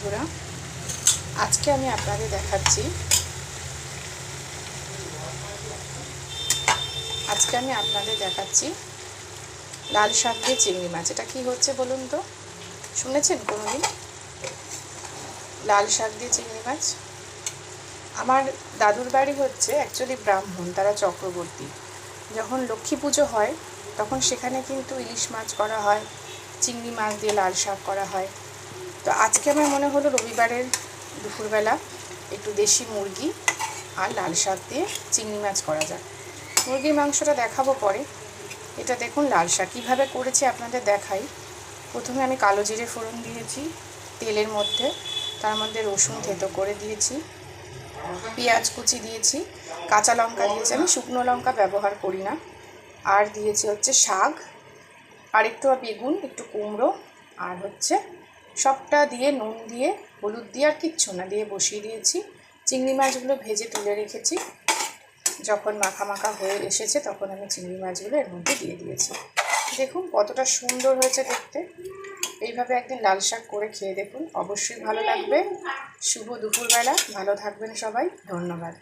বন্ধুরা, আজকে আমি আপনাদের দেখাচ্ছি লাল শাক দিয়ে চিংড়ি মাছ। এটা কি হচ্ছে বলুন তো? শুনেছেন কোনোদিন লাল শাক দিয়ে চিংড়ি মাছ? আমার দাদুর বাড়ি হচ্ছে অ্যাকচুয়ালি ব্রাহ্মণ, তারা চক্রবর্তী। যখন লক্ষ্মী পুজো হয় তখন সেখানে কিন্তু ইলিশ মাছ করা হয়, চিংড়ি মাছ দিয়ে লাল শাক করা হয়। তো আজকে আমার মনে হলো রবিবারের দুপুরবেলা একটু দেশি মুরগি আর লাল শাক দিয়ে চিংড়ি মাছ করা যাক। মুরগির মাংসটা দেখাবো পরে। এটা দেখুন লাল শাক কীভাবে করেছি আপনাদের দেখাই। প্রথমে আমি কালো জিরে ফোড়ন দিয়েছি তেলের মধ্যে, তার মধ্যে রসুন থেতো করে দিয়েছি, পেঁয়াজ কুচি দিয়েছি, কাঁচা লঙ্কা দিয়েছি, আমি শুকনো লঙ্কা ব্যবহার করি না। আর দিয়েছি হচ্ছে শাক, আর একটু বেগুন, একটু কুমড়ো, আর হচ্ছে সবটা দিয়ে নুন দিয়ে হলুদ দিয়ে আর কিচ্ছু না দিয়ে বসিয়ে দিয়েছি। চিংড়ি মাছগুলো ভেজে তুলে রেখেছি। যখন মাখা মাখা হয়ে এসেছে তখন আমি চিংড়ি মাছগুলো এর মধ্যে দিয়ে দিয়েছি। দেখুন কতটা সুন্দর হয়েছে দেখতে। এইভাবে একদিন লাল শাক করে খেয়ে দেখুন, অবশ্যই ভালো লাগবে। শুভ দুপুরবেলা, ভালো থাকবেন সবাই, ধন্যবাদ।